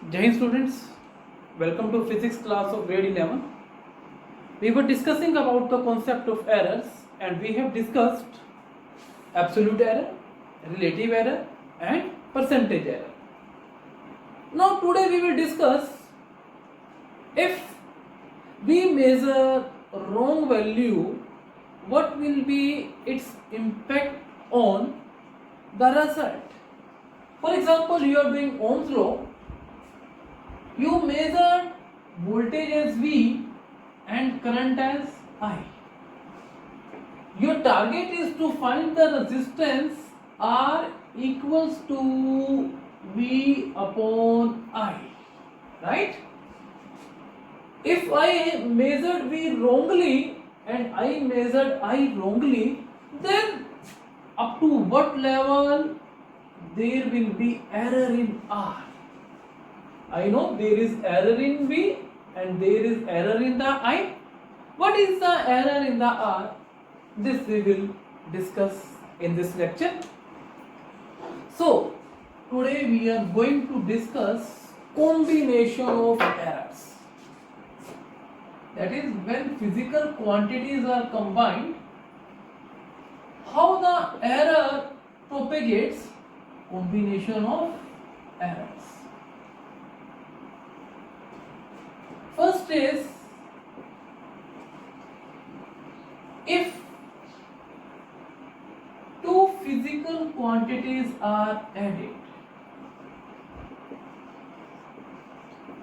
Jai Hind students, welcome to physics class of grade 11. We were discussing about the concept of errors and we have discussed absolute error, relative error and percentage error. Now today we will discuss if we measure wrong value, what will be its impact on the result. For example, you are doing Ohm's law. You measure voltage as V and current as I. Your target is to find the resistance R equals to V upon I. Right? If I measured V wrongly and I measured I wrongly, then up to what level there will be error in R? I know there is error in V and there is error in the I. What is the error in the R? This we will discuss in this lecture. So, today we are going to discuss combination of errors. That is, when physical quantities are combined, how the error propagates, combination of errors. First is, if two physical quantities are added,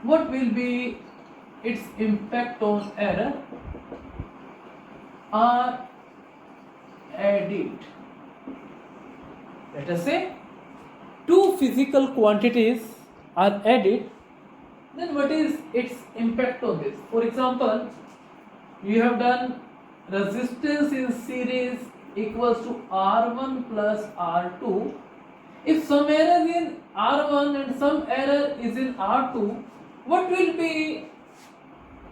what will be its impact on error? Are added. Let us say two physical quantities are added, then what is its impact on this? For example, you have done resistance in series equals to R1 plus R2. If some error is in R1 and some error is in R2, what will be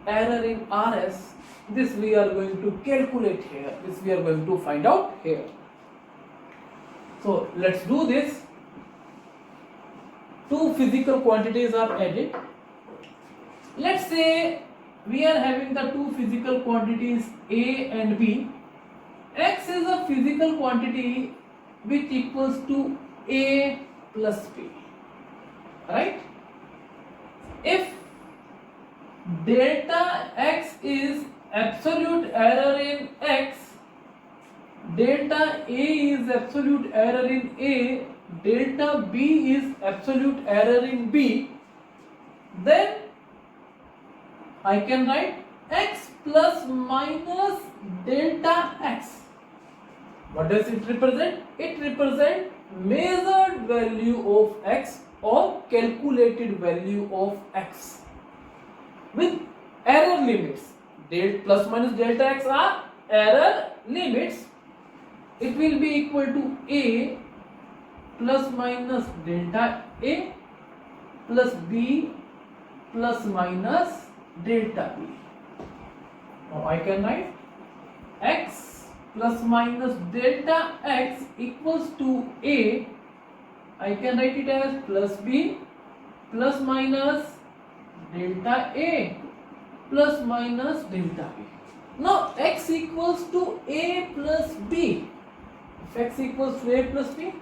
error in RS? This we are going to calculate here. This we are going to find out here. So let's do this. Two physical quantities are added. Let's say we are having the two physical quantities A and B. X is a physical quantity which equals to A plus B. Right? If delta X is absolute error in X, delta A is absolute error in A, delta B is absolute error in B, then I can write X plus minus delta X. What does it represent? It represents measured value of X or calculated value of X with error limits. Plus minus delta X are error limits. It will be equal to A plus minus delta A plus B plus minus delta B. Now I can write X plus minus delta X equals to A. I can write it as plus B plus minus delta A plus minus delta B. Now X equals to A plus B. If X equals to A plus B,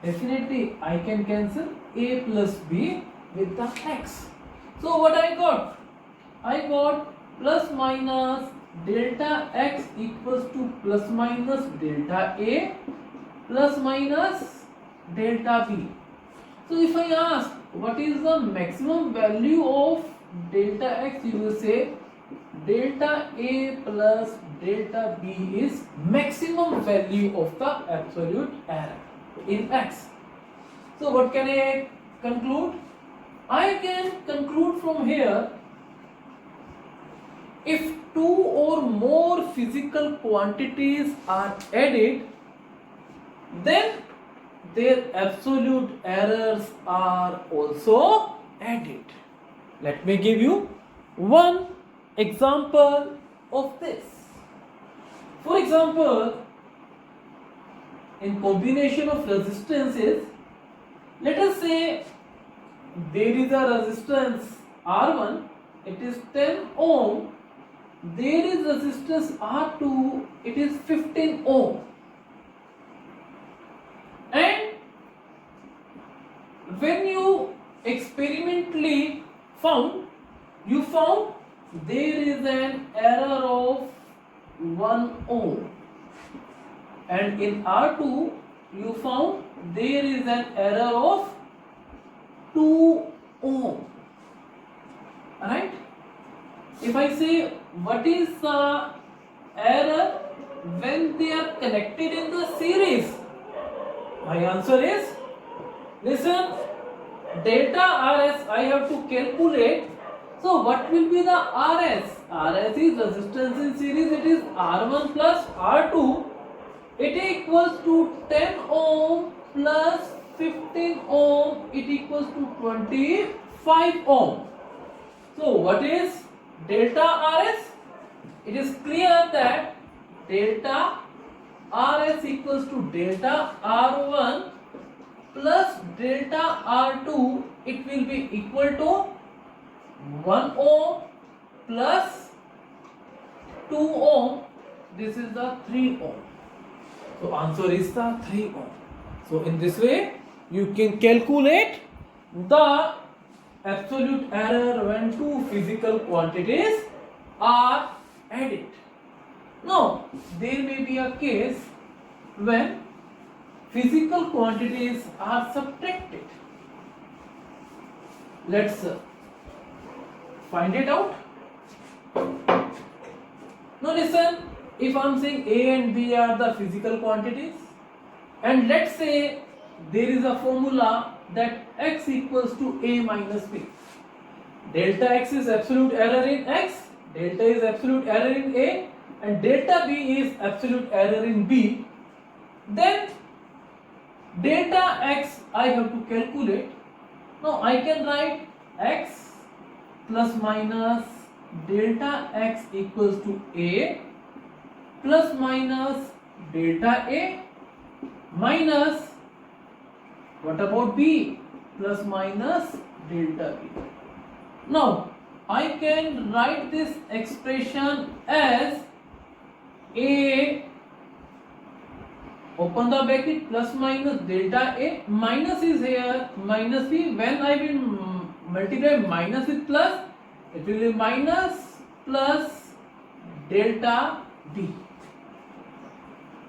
definitely I can cancel A plus B with the X. So what I got? I got plus minus delta X equals to plus minus delta A plus minus delta B. So if I ask what is the maximum value of delta X, you will say delta A plus delta B is maximum value of the absolute error in X. So what can I conclude? I can conclude from here, if two or more physical quantities are added, then their absolute errors are also added. Let me give you one example of this. For example, in combination of resistances, let us say there is a resistance R1, it is 10 ohm. There is resistance R2, it is 15 ohm. And when you experimentally you found there is an error of 1 ohm, and in R2 you found there is an error of 2 ohm. Right? If I say what is the error when they are connected in the series, my answer is, listen, delta RS I have to calculate. So what will be the RS? RS is resistance in series, it is R1 plus R2. It equals to 10 ohm plus 15 ohm, it equals to 25 ohm. So what is delta RS? It is clear that delta RS equals to delta R1 plus delta R2. It will be equal to 1 ohm plus 2 ohm. This is the 3 ohm. So answer is the 3 ohm. So in this way you can calculate the absolute error when two physical quantities are added. Now there may be a case when physical quantities are subtracted. Let's find it out. Now listen, if I am saying A and B are the physical quantities, and let's say there is a formula that x equals to A minus B. Delta x is absolute error in x, delta is absolute error in A, and delta B is absolute error in B. Then delta x I have to calculate. Now I can write x plus minus delta x equals to A plus minus delta A minus, what about B, plus minus delta B. Now I can write this expression as A, open the bracket, plus minus delta A, minus is here, minus B. When I will multiply minus with plus, it will be minus plus delta B.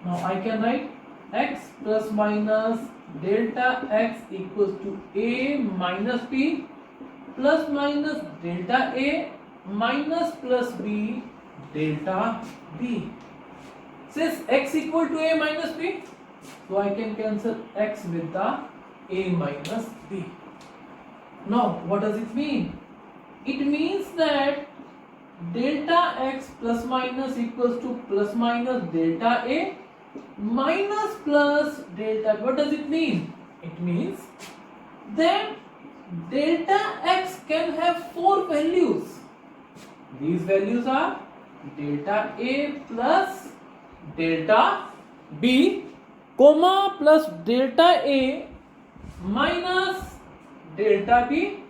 Now I can write x plus minus delta x equals to A minus B plus minus delta A minus plus B delta B. Since x equal to A minus B, so I can cancel x with the A minus B. Now what does it mean? It means that delta x plus minus equals to plus minus delta A minus plus delta. What does it mean? It means that delta x can have 4 values. These values are delta A plus delta B, comma plus delta A minus delta B.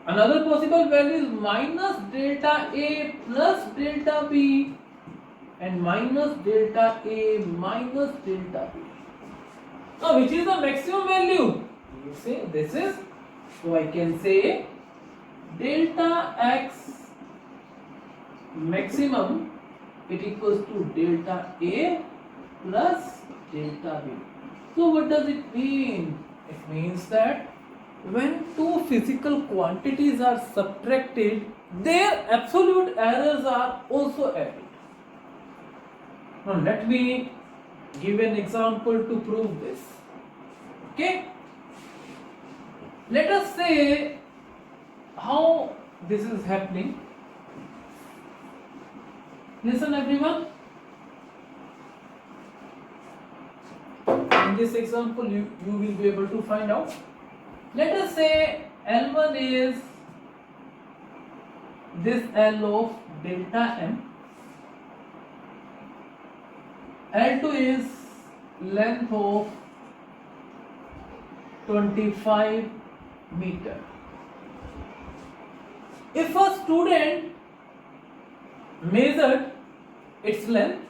Another possible value is minus delta A plus delta B and minus delta A minus delta B. Now which is the maximum value? You say this is, so I can say delta x maximum, it equals to delta A plus delta B. So what does it mean? It means that when two physical quantities are subtracted, their absolute errors are also added. Now let me give an example to prove this. Okay? Let us say how this is happening. Listen everyone. In this example you will be able to find out. Let us say L1 is this L of delta M. L2 is length of 25 meter. If a student measured its length,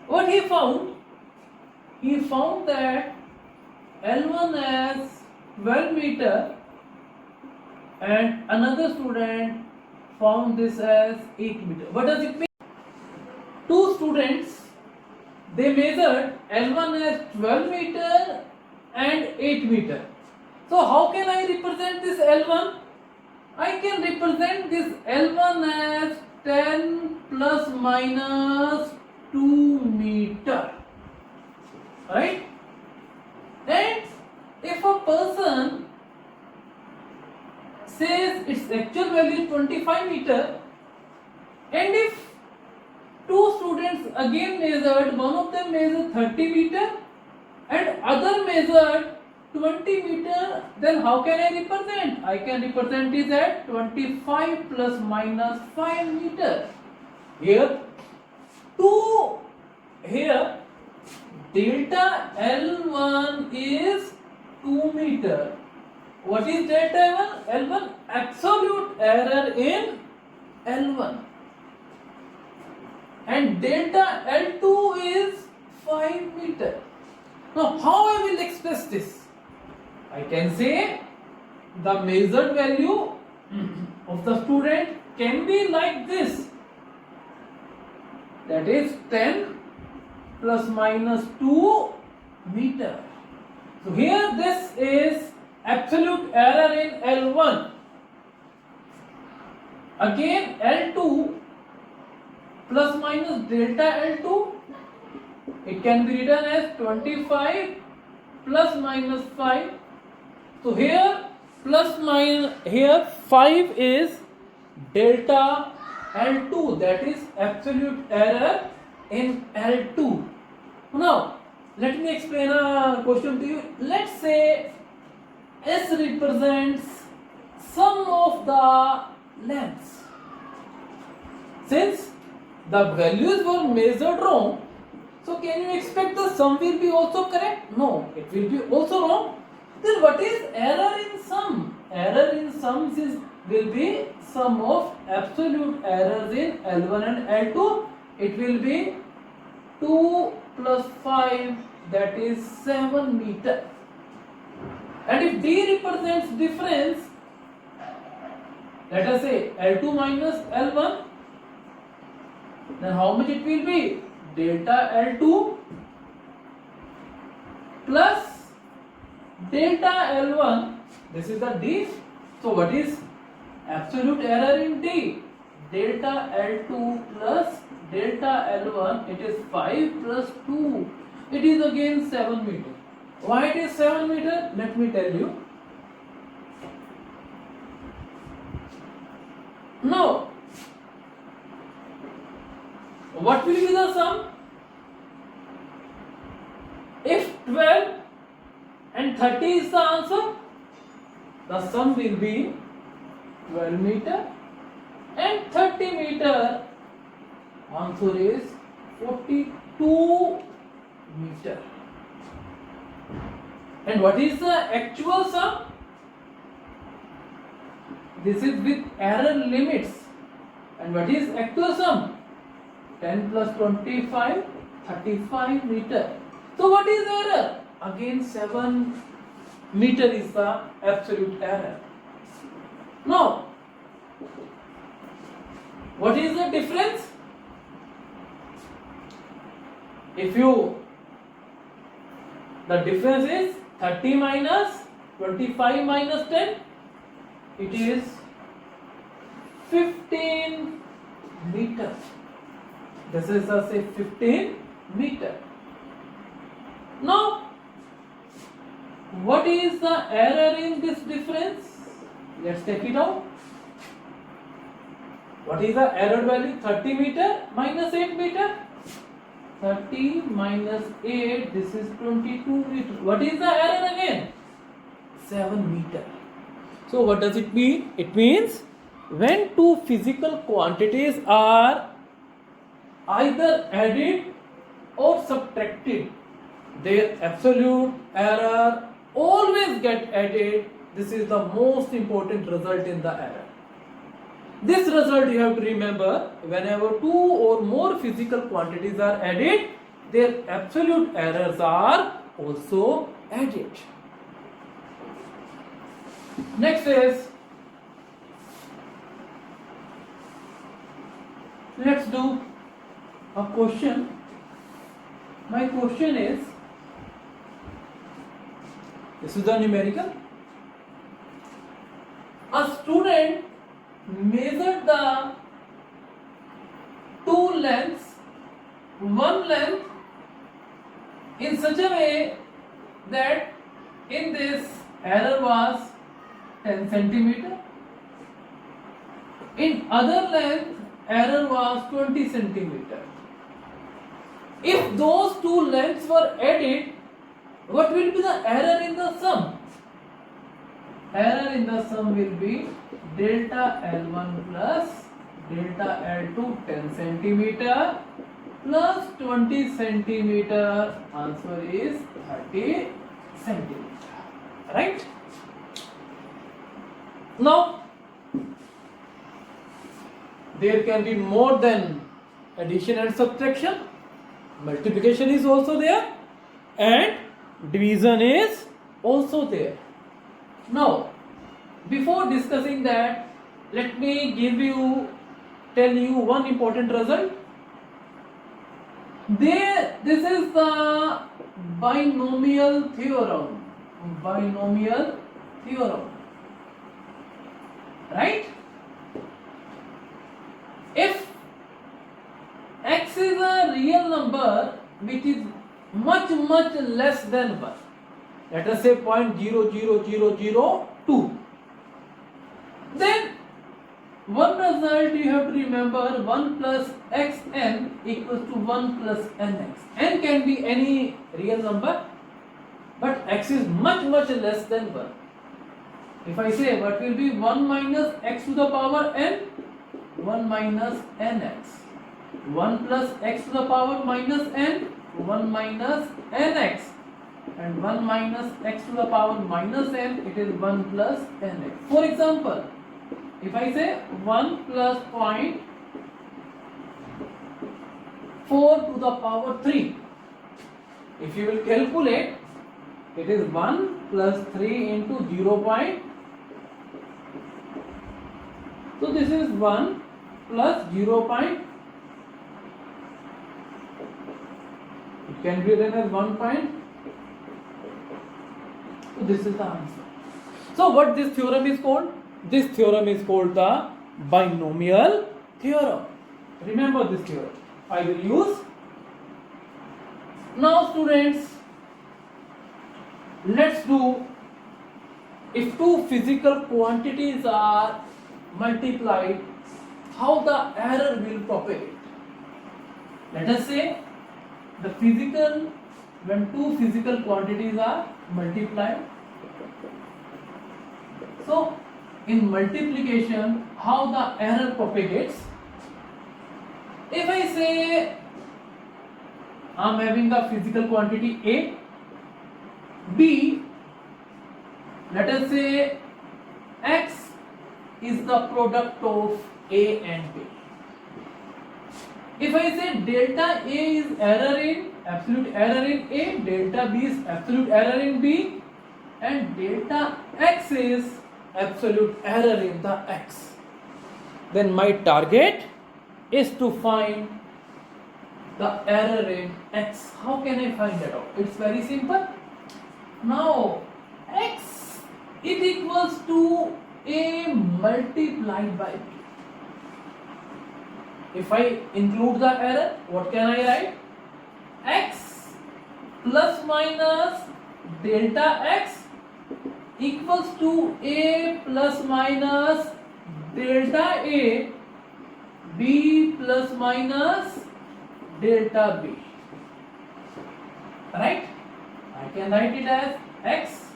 what he found? He found that L1 as 12 meter and another student found this as 8 meter. What does it mean? Two students, they measured L1 as 12 meter and 8 meter. So how can I represent this L1? I can represent this L1 as 10 plus minus 2 meter, right? And if a person says its actual value is 25 meter, and if two students again measured, one of them measured 30 meter and other measured 20 meter, then how can I represent? I can represent this at 25 plus minus 5 meter. Here delta L1 is 2 meter. What is delta L1? L1 absolute error in L1. And delta L2 is 5 meter. Now how I will express this? I can say the measured value of the student can be like this. That is 10 plus minus 2 meter. So here this is absolute error in L1. Again L2 plus minus delta L2, it can be written as 25 plus minus 5. So here plus minus, here 5 is delta L2, that is absolute error in L2. Now let me explain a question to you. Let's say S represents sum of the lengths. Since the values were measured wrong, so can you expect the sum will be also correct? No, it will be also wrong. Then what is error in sum? Error in sums will be sum of absolute errors in L1 and L2. It will be 2 plus 5, that is 7 meter. And if D represents difference, let us say L2 minus L1, then how much it will be? Delta L2 plus delta L1, this is the D. So what is absolute error in D? Delta L2 plus delta L1, it is 5 plus 2, it is again 7 meter. Why it is 7 meter? Let me tell you. Now, what will be the sum? If 12 and 30 is the answer, the sum will be 12 meter and 30 meter. Answer is 42 meter. And what is the actual sum? This is with error limits. And what is actual sum? 10 plus 25, 35 meter. So what is error? Again 7 meter is the absolute error. Now, what is the difference? The difference is 30 minus 25 minus 10, it is 15 meter. This is say 15 meter. Now, what is the error in this difference? Let's take it out. What is the error value? 30 meter minus 8 meter. 30 minus 8, this is 22 meter. What is the error again? 7 meter. So what does it mean? It means when two physical quantities are either added or subtracted, their absolute error always get added. This is the most important result in the error. This result you have to remember, whenever two or more physical quantities are added, their absolute errors are also added. Next is, let's do a question. My question is, this is the numerical. A student measured the two lengths, one length in such a way that in this error was 10 centimeter. In other length error was 20 centimeter. If those two lengths were added, what will be the error in the sum? Error in the sum will be delta L1 plus delta L2 10 centimeter plus 20 centimeter. Answer is 30 centimeter. Right? Now, there can be more than addition and subtraction. Multiplication is also there and division is also there. Now, before discussing that, let me tell you one important result. This is the binomial theorem. Binomial theorem. Right? If x is a real number which is much less than 1, let us say 0.00002, then one result you have to remember, 1 plus xn equals to 1 plus nx. N can be any real number, but x is much less than 1. If I say, what will be 1 minus x to the power n? 1 minus nx. 1 plus x to the power minus n? 1 minus nx. And 1 minus x to the power minus n, it is 1 plus nx. For example, if I say 1 plus 0.4 to the power 3, if you will calculate, it is 1 plus 3 into 0. So this is 1 plus 0. It can be written as 1 point. So this is the answer. So what this theorem is called? This theorem is called the binomial theorem. Remember this theorem. I will use. Now students, let's do, if two physical quantities are multiplied, how the error will propagate. Let us say when two physical quantities are multiplied. So in multiplication, how the error propagates. If I say I am having the physical quantity A, B, let us say x is the product of A and B. If I say delta A is absolute error in A, delta B is absolute error in B, and delta x is absolute error in the x, then my target is to find the error in x. How can I find that out? It's very simple. Now x is equals to A multiplied by B. If I include the error, what can I write? X plus minus delta x equals to A plus minus delta A, B plus minus delta B. Right? I can write it as x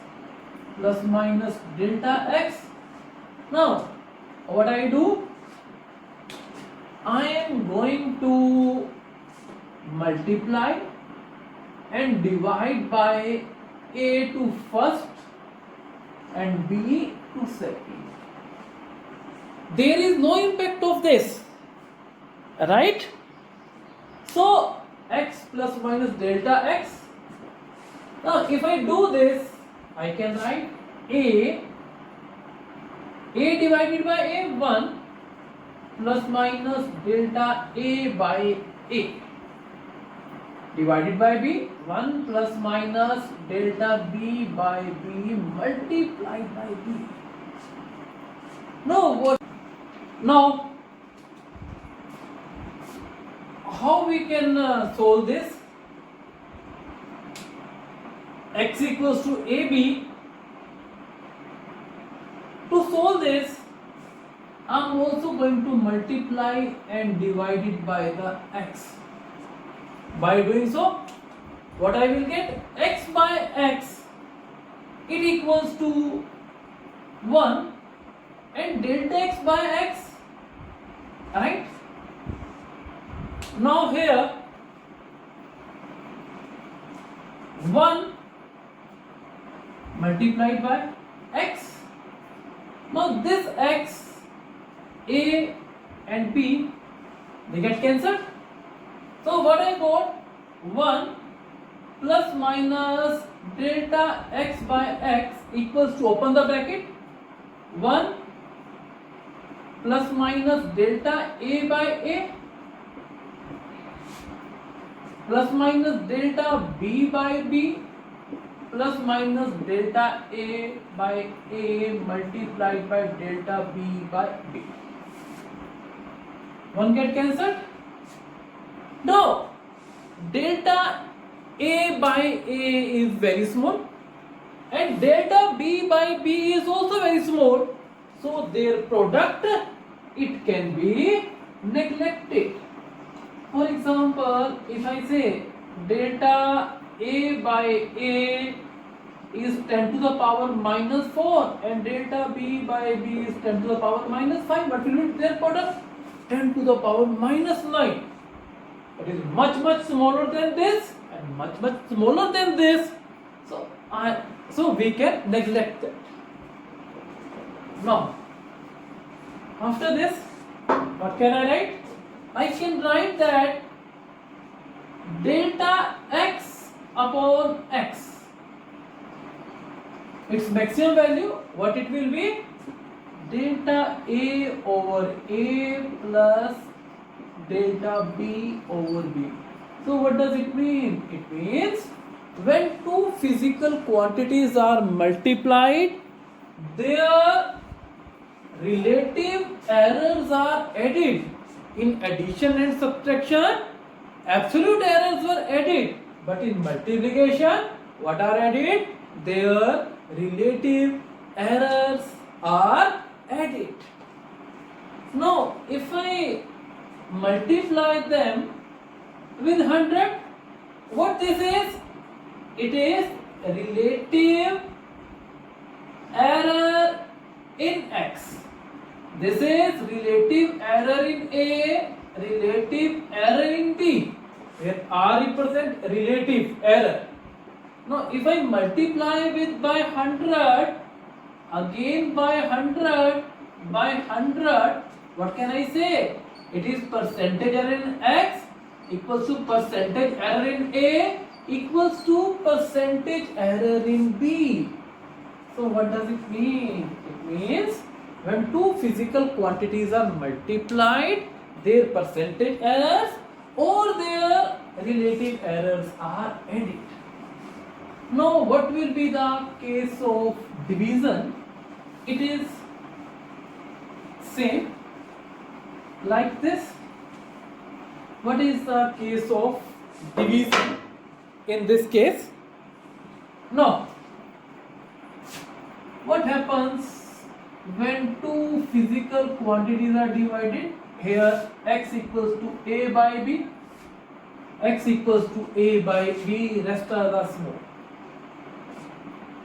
plus minus delta x. Now, what I do? I am going to multiply and divide by A to first and B to second. There is no impact of this, right? So x plus minus delta x. Now if I do this, I can write a divided by a 1 plus minus delta a by a divided by b 1 plus minus delta b by b multiplied by b. Now how we can solve this? X equals to ab. To solve this, I am also going to multiply and divide it by the x. By doing so, what I will get? X by x, it equals to 1 and delta x by x, right? Now here 1 multiplied by x. Now this x, a and b, they get cancelled. So what I got? 1 plus minus delta x by x equals to, open the bracket, 1 plus minus delta a by a plus minus delta b by b plus minus delta a by a multiplied by delta b by b. One get cancelled? No. Delta a by a is very small and delta b by b is also very small. So their product, it can be neglected. For example, if I say delta a by a is 10 to the power minus 4 and delta b by b is 10 to the power minus 5, what will be their product? 10 to the power minus 9. It is much smaller than this and much smaller than this. So we can neglect that. Now, after this, what can I write? I can write that delta x upon x, its maximum value, what it will be? Delta a over a plus delta b over b. So what does it mean? It means when two physical quantities are multiplied, their relative errors are added. In addition and subtraction, absolute errors were added, but in multiplication, what are added? Their relative errors are added. Now, if I multiply them with 100, what this is? It is relative error in x. This is relative error in A, relative error in B, where R represents relative error. Now, if I multiply with by 100, again by 100, by 100, what can I say? It is percentage error in x equals to percentage error in A equals to percentage error in B. So what does it mean? It means when two physical quantities are multiplied, their percentage errors or their relative errors are added. Now what will be the case of division? It is same like this. What is the case of division in this case? Now, what happens when two physical quantities are divided? Here x equals to a by b, x equals to a by b, rest are the small.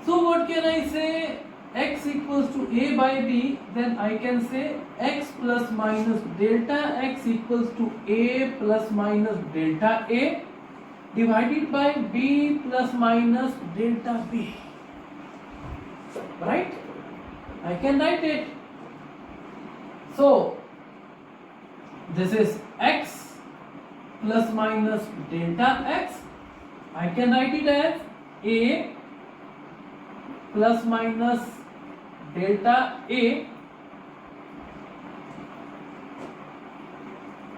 So what can I say? X equals to a by b, then I can say x plus minus delta x equals to a plus minus delta a divided by b plus minus delta b. right? I can write it. So this is x plus minus delta x. I can write it as a plus minus delta a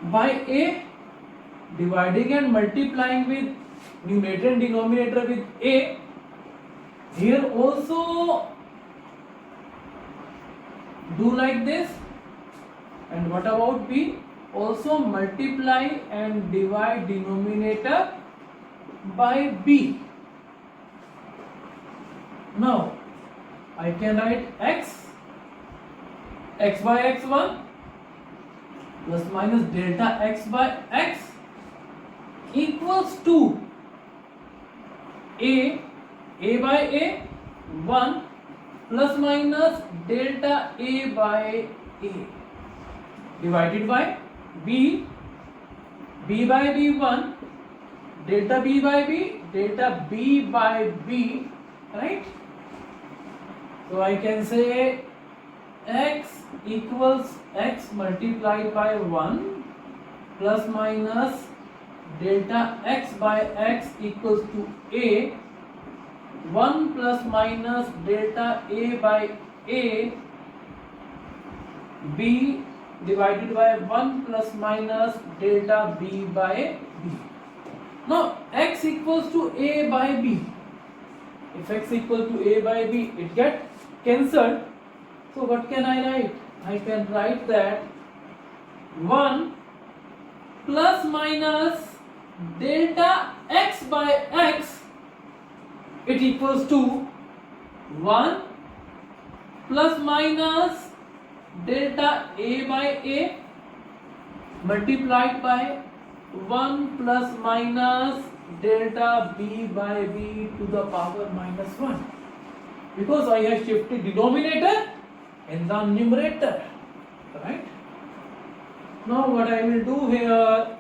by a, dividing and multiplying with numerator and denominator with a. Here also do like this. And what about b? Also multiply and divide denominator by b. Now I can write x by x1 plus minus delta x by x equals to a by a 1 plus minus delta a by a divided by b by b 1 delta b by b delta b by b, right? So I can say x equals x multiplied by 1 plus minus delta x by x equals to a 1 plus minus delta a by a b divided by 1 plus minus delta b by b. Now x equals to a by b. If x equal to a by b, it gets cancelled. So what can I write? I can write that 1 plus minus delta x by x, it equals to 1 plus minus delta a by a multiplied by 1 plus minus delta b by b to the power minus 1, because I have shifted denominator in the numerator, right? Now what I will do here,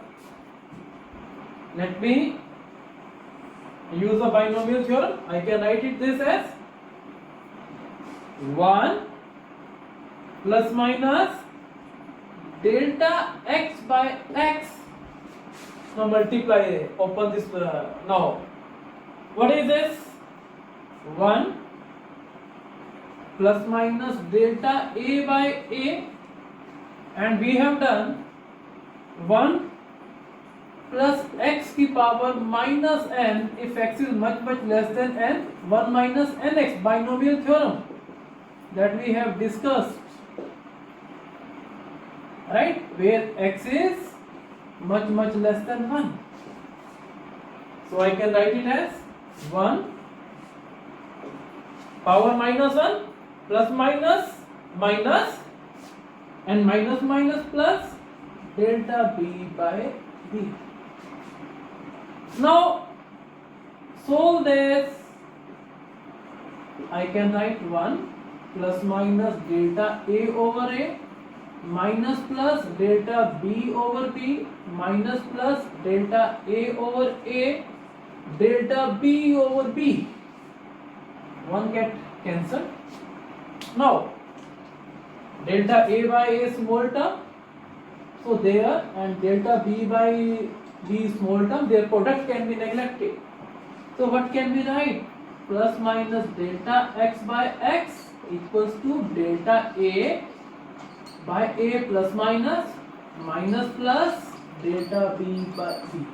let me use the binomial theorem. I can write it this as 1 plus minus delta x by x. Now multiply, open this now. What is this? 1 plus minus delta a by a, and we have done 1 plus x की power minus n if x is much less than n, 1 minus nx, binomial theorem that we have discussed, right, where x is much less than 1. So I can write it as 1 power minus 1 plus minus minus and minus plus delta b by b. Now solve this. I can write 1 plus minus delta a over a minus plus delta b over b minus plus delta a over a delta b over b. One get cancelled. Now delta a by a small term, so there, and delta b by b small term, their product can be neglected. So what can we write? Plus minus delta x by x equals to delta a by a plus minus plus delta b by b.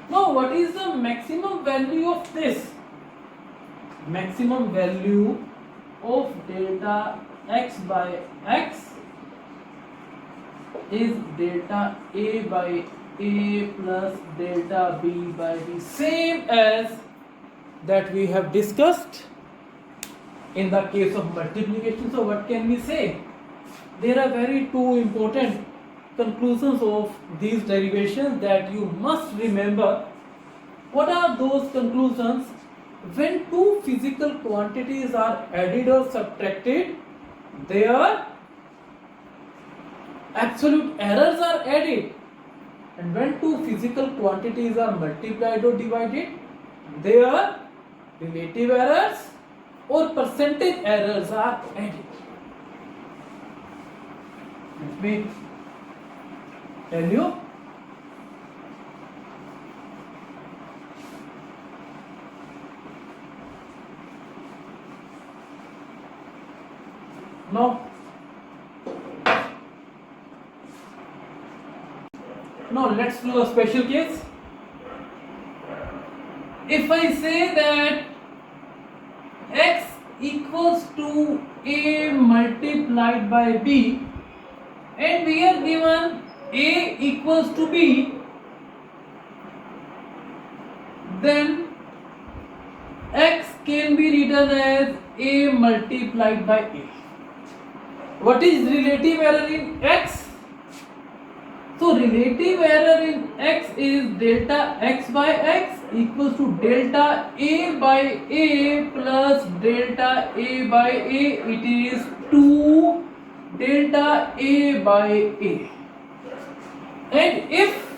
Now what is the maximum value of this? Maximum value of delta x by x is delta a by a plus delta b by b, same as that we have discussed in the case of multiplication. So what can we say? There are very two important conclusions of these derivations that you must remember. What are those conclusions? When two physical quantities are added or subtracted, their absolute errors are added, and when two physical quantities are multiplied or divided, their relative errors or percentage errors are added. Let me tell you. Now let's do a special case. If I say that x equals to a multiplied by b, and we are given a equals to b, then x can be written as a multiplied by a. What is relative error in x? So relative error in x is delta x by x equals to delta a by a plus delta a by a. It is 2 delta a by a. And if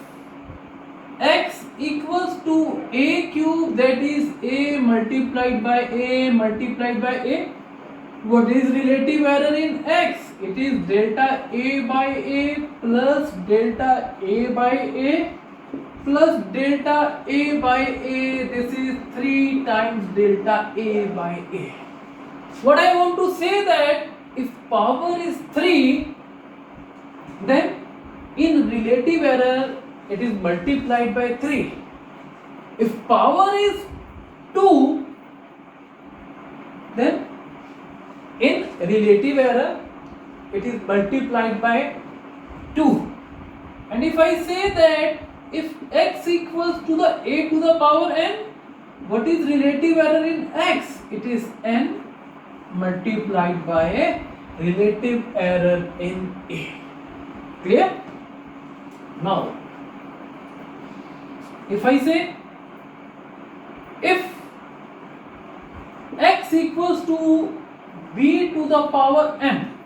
x equals to a cube, that is a multiplied by a multiplied by a, what is relative error in x? It is delta a by a plus delta a by a plus delta a by a. This is 3 times delta a by a. What I want to say that if power is 3, then in relative error it is multiplied by 3. If power is 2, then in relative error it is multiplied by 2. And if I say that if x equals to the a to the power n, what is relative error in x? It is n multiplied by a relative error in a. Clear? Now if I say if x equals to b to the power m,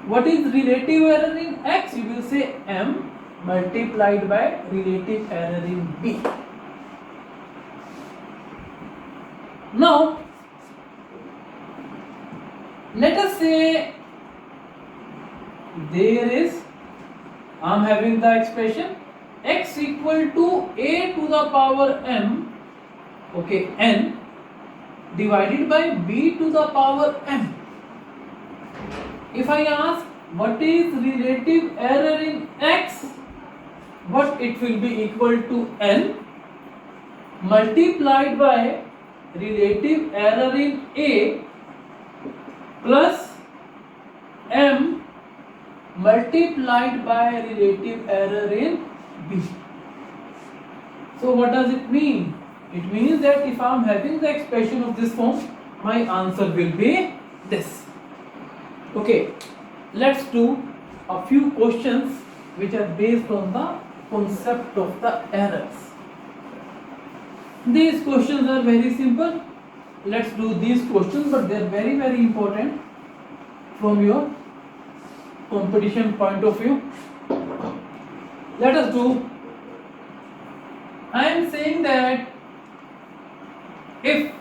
what is relative error in x? You will say m multiplied by relative error in b. Now let us say I am having the expression x equal to a to the power m, okay, n, divided by b to the power m. If I ask what is relative error in x, what it will be equal to n multiplied by relative error in a plus m multiplied by relative error in b. So what does it mean? It means that if I am having the expression of this form, my answer will be this. Okay, let's do a few questions which are based on the concept of the errors. These questions are very simple. Let's do these questions, but they are very, very important from your competition point of view. Let us do. I am saying that if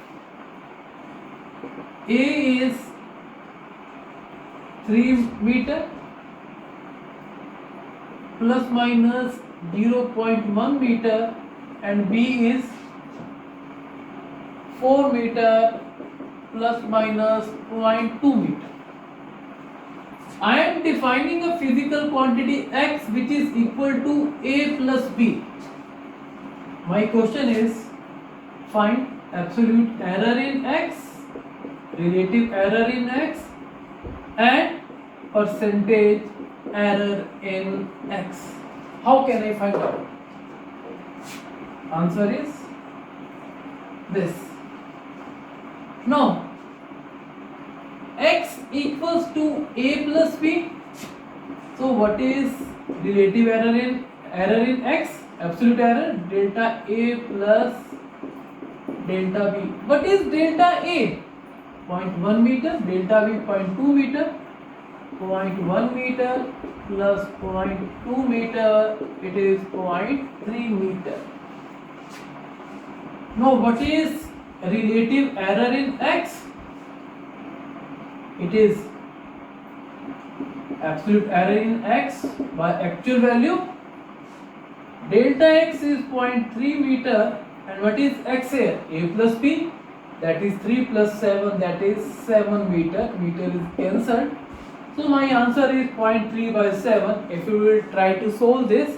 A is 3 meter plus minus 0.1 meter and B is 4 meter plus minus 0.2 meter. I am defining a physical quantity x which is equal to A plus B. My question is find absolute error in x, relative error in x and percentage error in x. How can I find out? Answer is this. Now x equals to a plus b. So what is relative error in x? Absolute error delta a plus delta b. What is delta a? 0.1 meter, delta b 0.2 meter, 0.1 meter plus 0.2 meter, it is 0.3 meter. Now what is relative error in x, it is absolute error in x by actual value. Delta x is 0.3 meter, and what is x here? A plus b, that is 3 plus 7, that is 7 meter. Meter is cancelled. So my answer is 0.3 by 7. If you will try to solve this,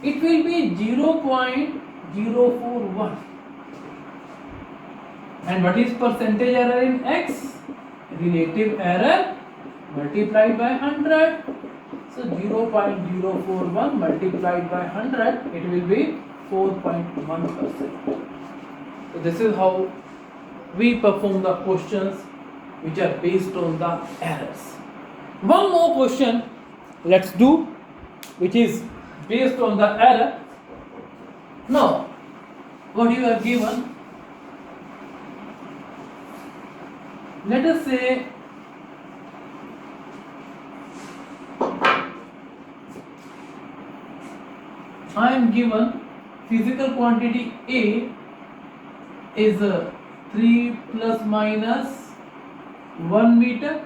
it will be 0.041. And what is percentage error in x? Relative error multiplied by 100. So 0.041 multiplied by 100, it will be 4.1%. So this is how we perform the questions which are based on the errors. One more question let's do, which is based on the error. Now, what you have given, let us say I am given physical quantity A is 3 plus minus 1 meter,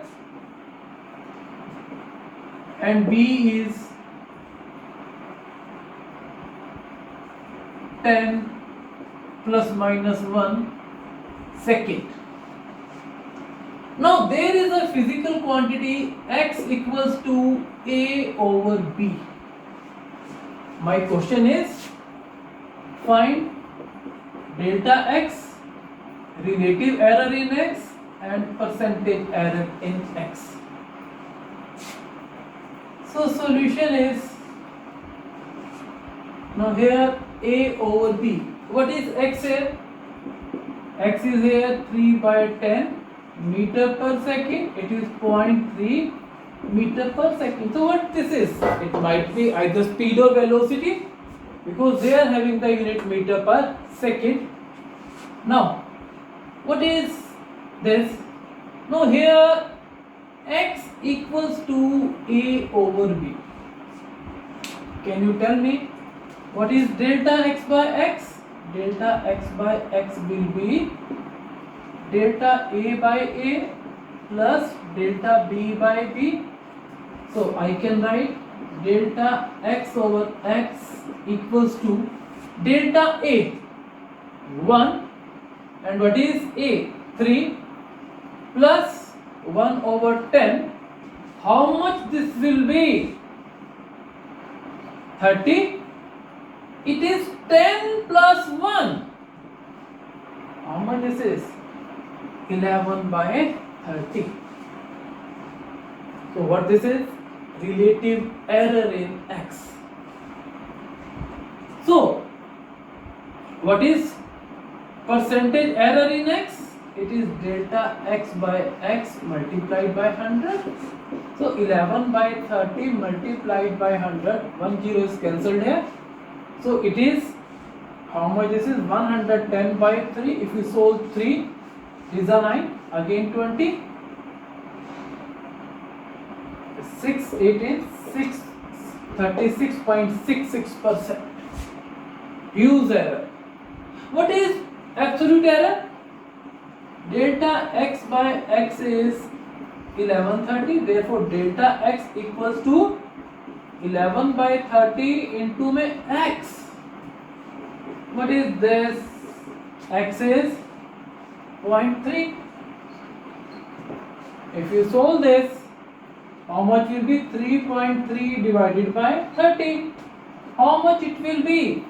and B is 10 plus minus 1 second. Now there is a physical quantity x equals to A over B. My question is, find delta x, relative error in x, and percentage error in x. So solution is, now here A over B. What is x here? X is here 3 by 10 meter per second. It is 0.3 meter per second. So what this is? It might be either speed or velocity, because they are having the unit meter per second. Now what is this? Now here x equals to A over B. Can you tell me what is delta x by x? Delta x by x will be delta A by A plus delta B by B. So I can write delta x over x equals to delta A 1, and what is A? 3 plus 1 over 10. How much this will be? 30. It is 10 plus 1. How much this is? 11 by 30. So what this is? Relative error in x. So what is percentage error in x? It is delta x by x multiplied by 100. So 11 by 30 multiplied by 100. 1 0 is cancelled here. So it is, how much this is? 110 by 3. If we solve 3, these are 9, again 20, 6, 18, 6, 36.66%. Huge error. What is absolute error? Delta x by x is 1130. Therefore delta x equals to 11 by 30 into my x. What is this? X is 0.3. If you solve this, how much will be? 3.3 divided by 30. How much it will be?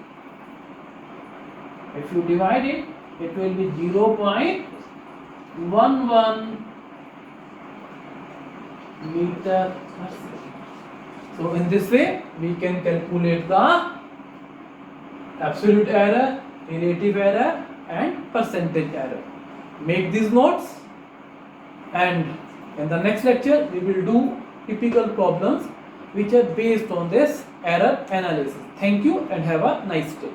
If you divide it, it will be 0.11 meter per second. So in this way, we can calculate the absolute error, relative error, and percentage error. Make these notes, and in the next lecture we will do typical problems which are based on this error analysis. Thank you and have a nice day.